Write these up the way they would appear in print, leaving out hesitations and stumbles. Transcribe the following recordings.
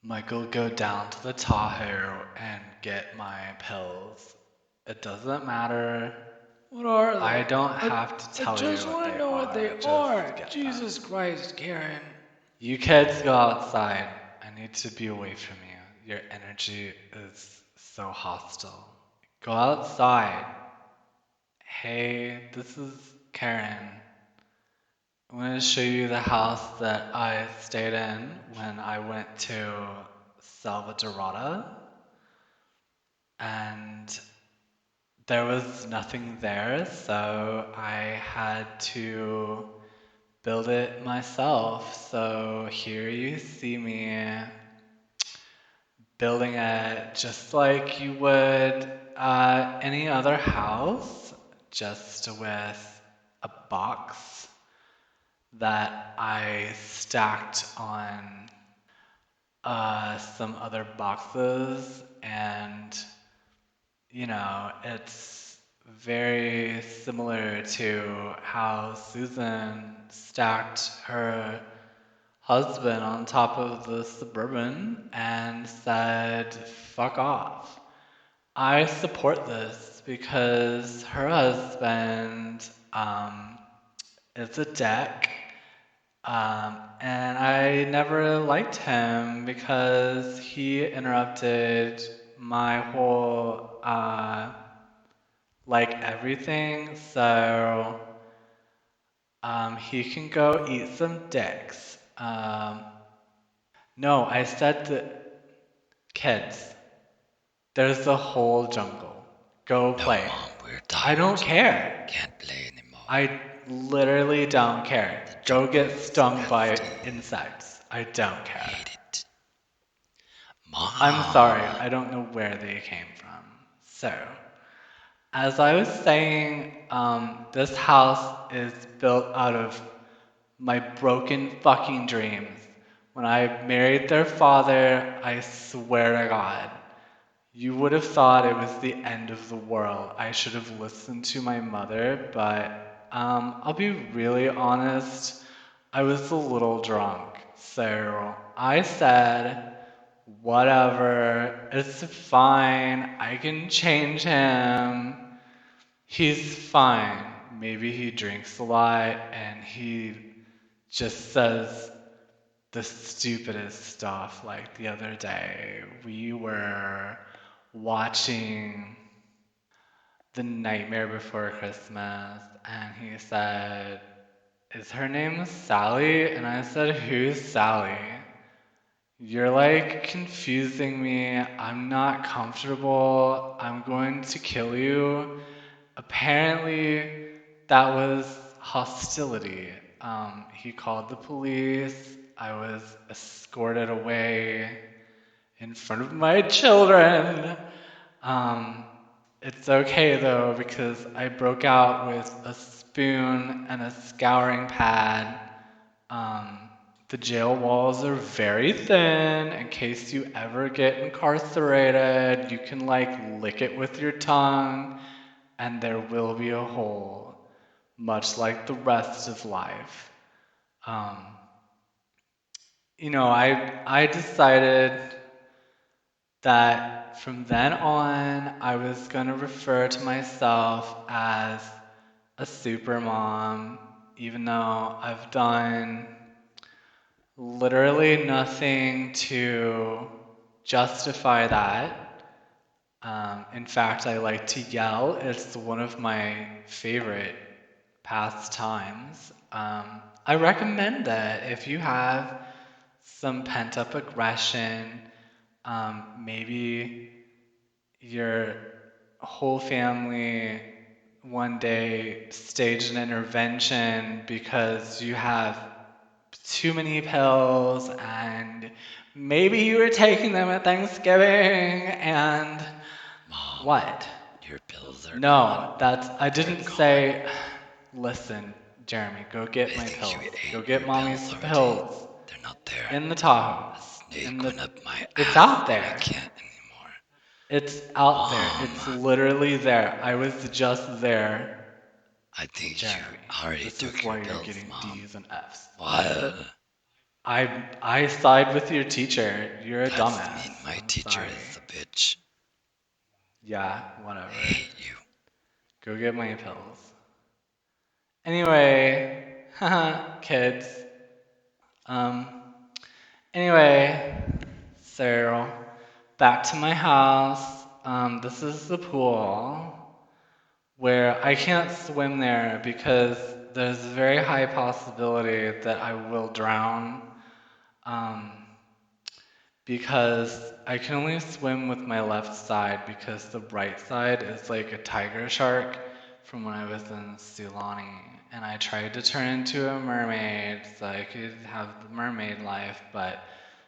Michael, go down to the Tahoe and get my pills. It doesn't matter. What are I they? don't I, have to I tell you just what want to they know what they are. Just are. get them. Jesus Christ, Karen. You kids go outside. I need to be away from you. Your energy is so hostile. Go outside. Hey, this is Karen. I'm going to show you the house that I stayed in when I went to Selvadorada. And there was nothing there, so I had to build it myself. So here you see me building it just like you would any other house, just with a box that I stacked on some other boxes, and it's very similar to how Susan stacked her husband on top of the Suburban and said, fuck off. I support this because her husband is a dick. And I never liked him because he interrupted my whole, everything. So, he can go eat some dicks. No, I said the kids. There's the whole jungle. Go No, play. Mom, we're I don't tired. care. Can't play anymore. I literally don't care. The Go jungle get is stung by empty. insects. I don't care. Hate it. I'm Mom. sorry, I don't know where they came from. So, as I was saying, this house is built out of my broken fucking dreams. When I married their father, I swear to God, you would have thought it was the end of the world. I should have listened to my mother, but I'll be really honest, I was a little drunk. So I said, whatever, it's fine, I can change him. He's fine. Maybe he drinks a lot and he just says the stupidest stuff. Like the other day, we were watching The Nightmare Before Christmas, and he said, is her name Sally? And I said, who's Sally? You're confusing me. I'm not comfortable. I'm going to kill you. Apparently, that was hostility. He called the police. I was escorted away in front of my children. Um, it's okay though, because I broke out with a spoon and a scouring pad. Um, the jail walls are very thin. In case you ever get incarcerated, you can lick it with your tongue, and there will be a hole, much like the rest of life. Um, I decided that from then on, I was going to refer to myself as a super mom, even though I've done literally nothing to justify that. In fact, I like to yell. It's one of my favorite pastimes. I recommend that if you have some pent up aggression, maybe your whole family one day staged an intervention because you have too many pills and maybe you were taking them at Thanksgiving and Mom, what? your pills are gone. No, I They're didn't gone. say, listen, Jeremy, go I get my think you pills. Go ate get your mommy's pills already. pills They're not there. in the Tahoe. A In snake the, went up my it's ass out and I there. can't anymore. It's out there. Mom, It's literally there. I was just there. I think you Jeremy, already this is took your why you're pills, getting Mom. D's and F's. What? I side with your teacher. You're a That's dumbass. mean. My I'm teacher sorry. is a bitch. Yeah, I whatever. hate you. Go get my pills. Anyway, haha, kids. Um, anyway, so back to my house. This is the pool where I can't swim there because there's a very high possibility that I will drown. Um, because I can only swim with my left side because the right side is like a tiger shark from when I was in Sulani. And I tried to turn into a mermaid so I could have the mermaid life, but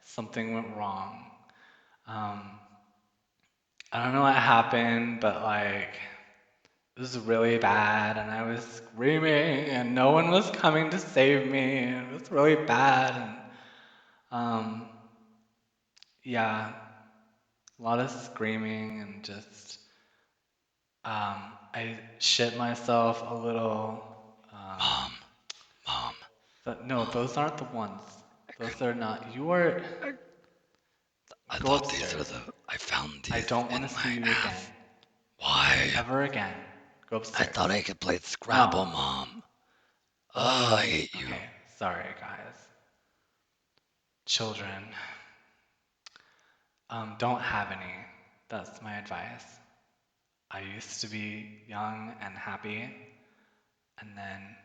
something went wrong. Um, I don't know what happened, but like it was really bad, and I was screaming, and no one was coming to save me. And it was really bad, and um, yeah, a lot of screaming and just I shit myself a little. Mom, mom, But no, mom. those aren't the ones. I Those couldn't. are not. You are. I Go thought these were upstairs. the. I found I these don't in want to see my you again. ass. Why? Ever again. Go I upstairs. thought I could play Scrabble, No. Mom. Oh, I Ugh. hate you. Okay. Sorry, guys. Children. Don't have any. That's my advice. I used to be young and happy, and then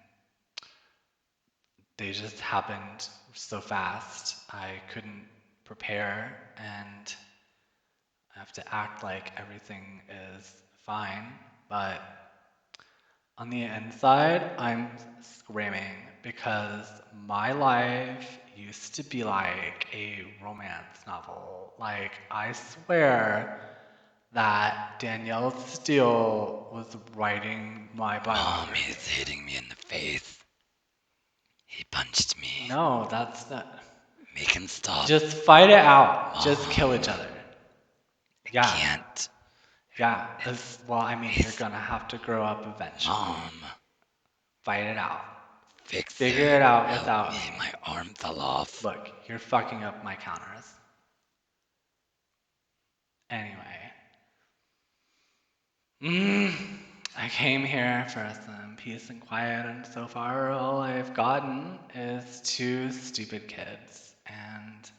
they just happened so fast. I couldn't prepare, and I have to act like everything is fine. But on the inside, I'm screaming because my life used to be like a romance novel. Like, I swear that Danielle Steele was writing my Mom, biography. he's hitting me in the face. He punched me. No, that's not. Make him stop. Just fight it out. Just kill Mom, each other. I Yeah, can't. yeah. It's. Well, I mean, you're He's. gonna have to grow up eventually. Mom, Fight it out. fix Figure it it. out Help without me. me. My arm fell off. Look, you're fucking up my counters. Anyway. Mm, I came here for some peace and quiet, and so far all I've gotten is two stupid kids. And,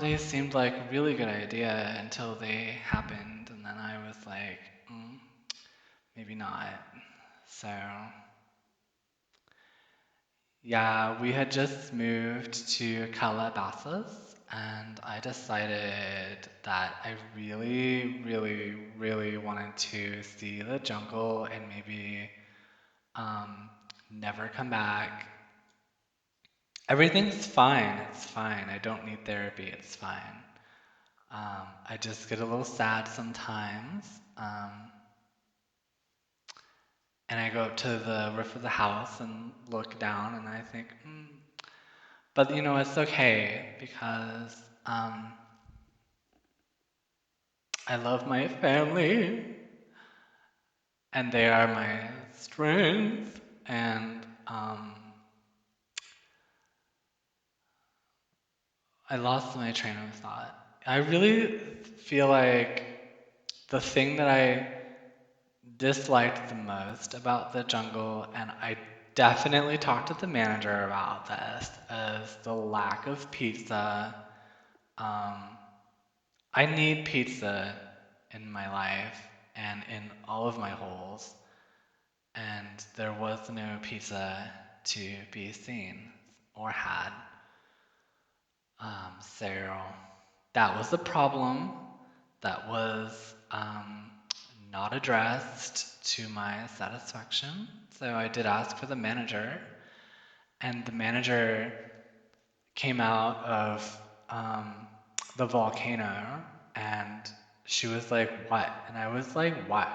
they seemed like a really good idea until they happened, and then I was like, maybe not. So, yeah, we had just moved to Calabasas, and I decided that I really, really, really wanted to see the jungle and maybe um, never come back. Everything's fine. It's fine. I don't need therapy. It's fine. I just get a little sad sometimes. And I go up to the roof of the house and look down, and I think, but it's okay because I love my family, and they are my strength, and I lost my train of thought. I really feel like the thing that I disliked the most about the jungle, and I definitely talked to the manager about this, is the lack of pizza. Um, I need pizza in my life and in all of my holes, and there was no pizza to be seen or had. So that was a problem that was not addressed to my satisfaction. So I did ask for the manager, and the manager came out of the volcano, and she was like, "What?" And I was like, "What?"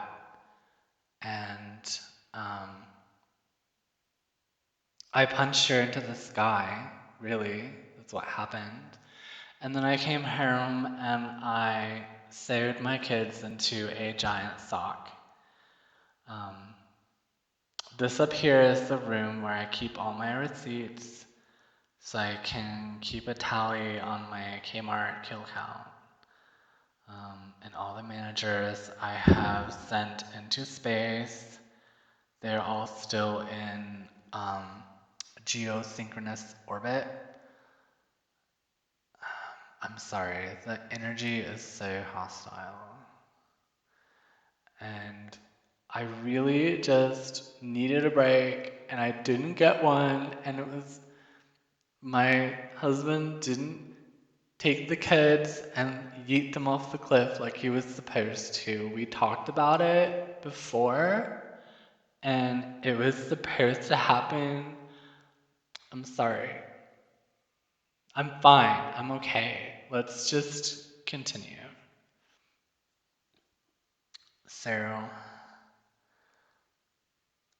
And um, I punched her into the sky, really. That's what happened. And then I came home and I sewed my kids into a giant sock. Um, this up here is the room where I keep all my receipts. so I can keep a tally on my Kmart kill count. And all the managers I have sent into space, they're all still in geosynchronous orbit. I'm sorry, the energy is so hostile. And I really just needed a break, and I didn't get one, and it was my husband didn't take the kids and yeet them off the cliff like he was supposed to. We talked about it before, and it was supposed to happen. I'm sorry. I'm fine. I'm okay. Let's just continue. So,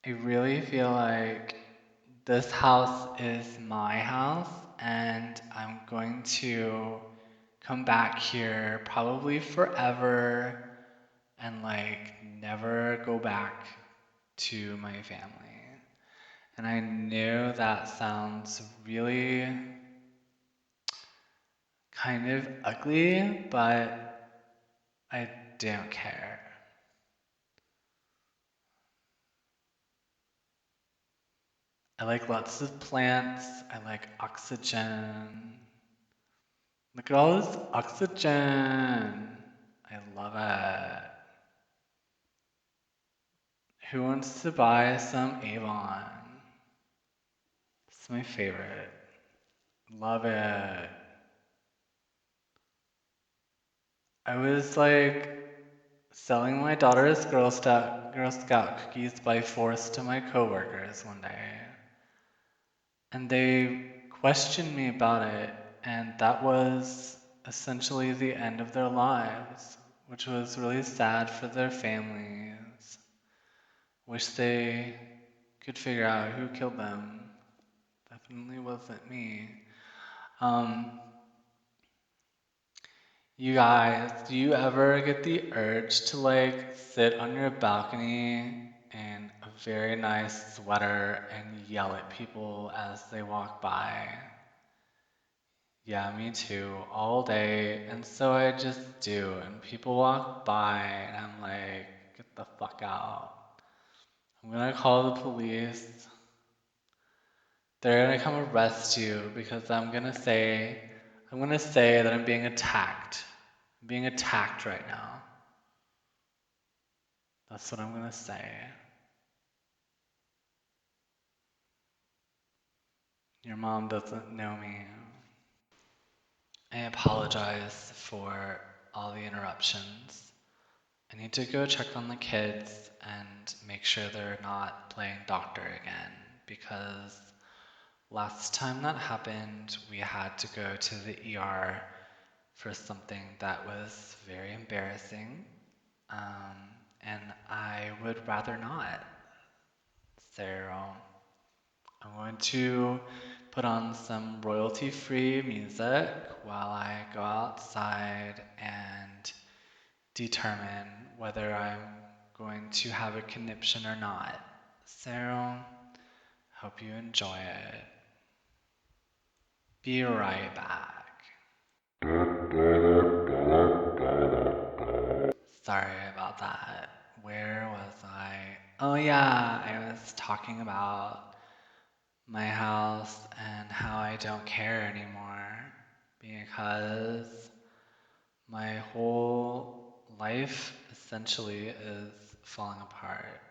I really feel like this house is my house, and I'm going to come back here probably forever and like never go back to my family. And I know that sounds really kind of ugly, but I don't care. I like lots of plants. I like oxygen. Look at all this oxygen. I love it. Who wants to buy some Avon? It's my favorite. Love it. I was like selling my daughter's Girl Scout cookies by force to my coworkers one day. And they questioned me about it, and that was essentially the end of their lives, which was really sad for their families. Wish they could figure out who killed them. Definitely wasn't me. Um, you guys, do you ever get the urge to like sit on your balcony in a very nice sweater and yell at people as they walk by? Yeah, me too, all day. And so I just do. And people walk by, and I'm like, get the fuck out. I'm gonna call the police. They're gonna come arrest you because I'm gonna say that I'm being attacked. I'm being attacked right now. That's what I'm gonna say. Your mom doesn't know me. I apologize for all the interruptions. I need to go check on the kids and make sure they're not playing doctor again because last time that happened, we had to go to the ER for something that was very embarrassing, um, and I would rather not. So I'm going to put on some royalty-free music while I go outside and determine whether I'm going to have a conniption or not. So, hope you enjoy it. Be right back. Sorry about that. Where was I? Oh, yeah, I was talking about my house and how I don't care anymore because my whole life essentially is falling apart.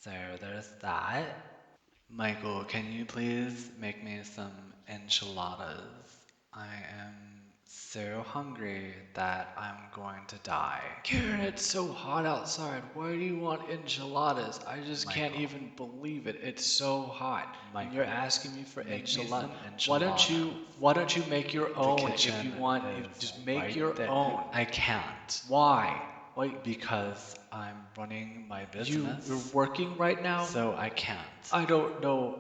So there's that. Michael, can you please make me some enchiladas? I am so hungry that I'm going to die. Karen, it's so hot outside. Why do you want enchiladas? I just can't Michael. even believe it. It's so hot. And you're Michael, asking me for make me enchiladas. some Why don't you make your own if kitchen you want? is Just make right your there. own. I can't Why? Why? because I'm running my You're business, working right now? so I can't. I don't know.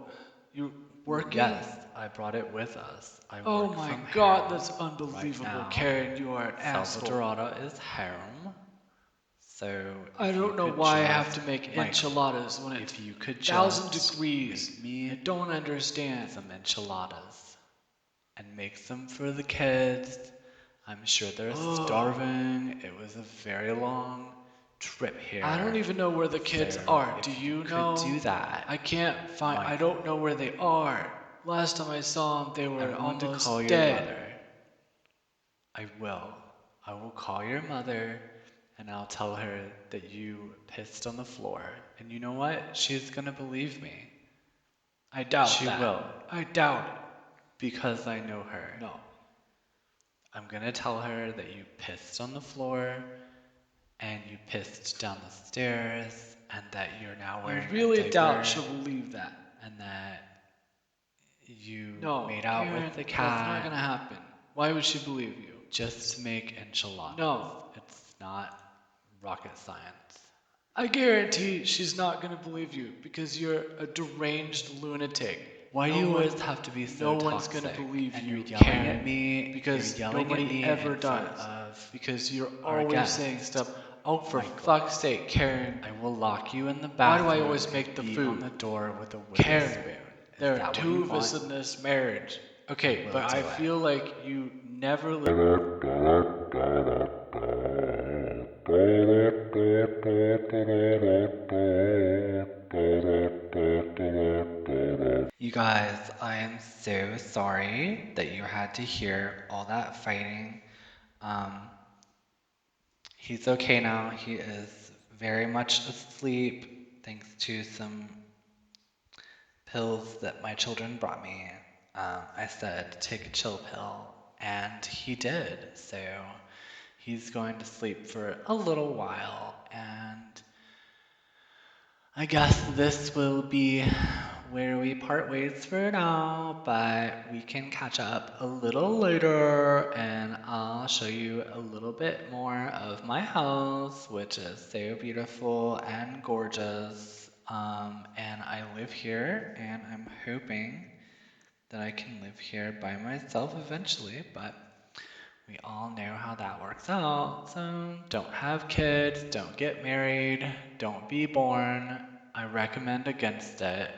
You're working? Yes, I brought it with us. I Oh work my from God, home that's unbelievable, right now. Karen. You are an asshole. Selvadorada is home. So I if don't you know could why I just- have to make Michael, enchiladas when it's if you could 1,000 just degrees. make me I don't understand. some enchiladas. and make some for the kids. I'm sure they're starving. It was a very long trip here. I don't even know where the kids So are. if Do you could know? do that, I can't find. I Michael. don't know where they are. Last time I saw them, they were I'm going to almost call your dead. mother. I will. I will call your mother and I'll tell her that you pissed on the floor. And you know what? She's gonna believe me. I doubt She that. will. I doubt it. Because I know her. No. I'm gonna tell her that you pissed on the floor and you pissed down the stairs and that you're now wearing I really a diaper doubt she'll believe that. and that you No, made out Karen, with the that's not cat gonna happen. Why would she believe you? just to make enchiladas. No. It's not rocket science. I guarantee she's not gonna believe you because you're a deranged lunatic. Why do you always have to be so No one's toxic? gonna believe and you, you're yelling Karen, at me because you're yelling nobody at me ever in front does. of Because you're our always guest. saying stuff. Oh, for Michael. fuck's sake, Karen. I will lock you in the Why do bathroom. I always make and the beat food? on the door with a wooden Karen, spoon. Is there that are what two you of want? us in this marriage. Okay, We'll but I do it. feel like you never listen. You guys, I am so sorry that you had to hear all that fighting. He's okay now. He is very much asleep thanks to some pills that my children brought me. I said, take a chill pill, and he did. So he's going to sleep for a little while, and I guess this will be where we part ways for now, but we can catch up a little later and I'll show you a little bit more of my house, which is so beautiful and gorgeous. And I live here and I'm hoping that I can live here by myself eventually, but we all know how that works out. So don't have kids, don't get married, don't be born. I recommend against it.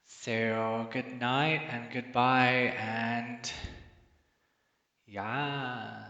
So good night and goodbye and yeah.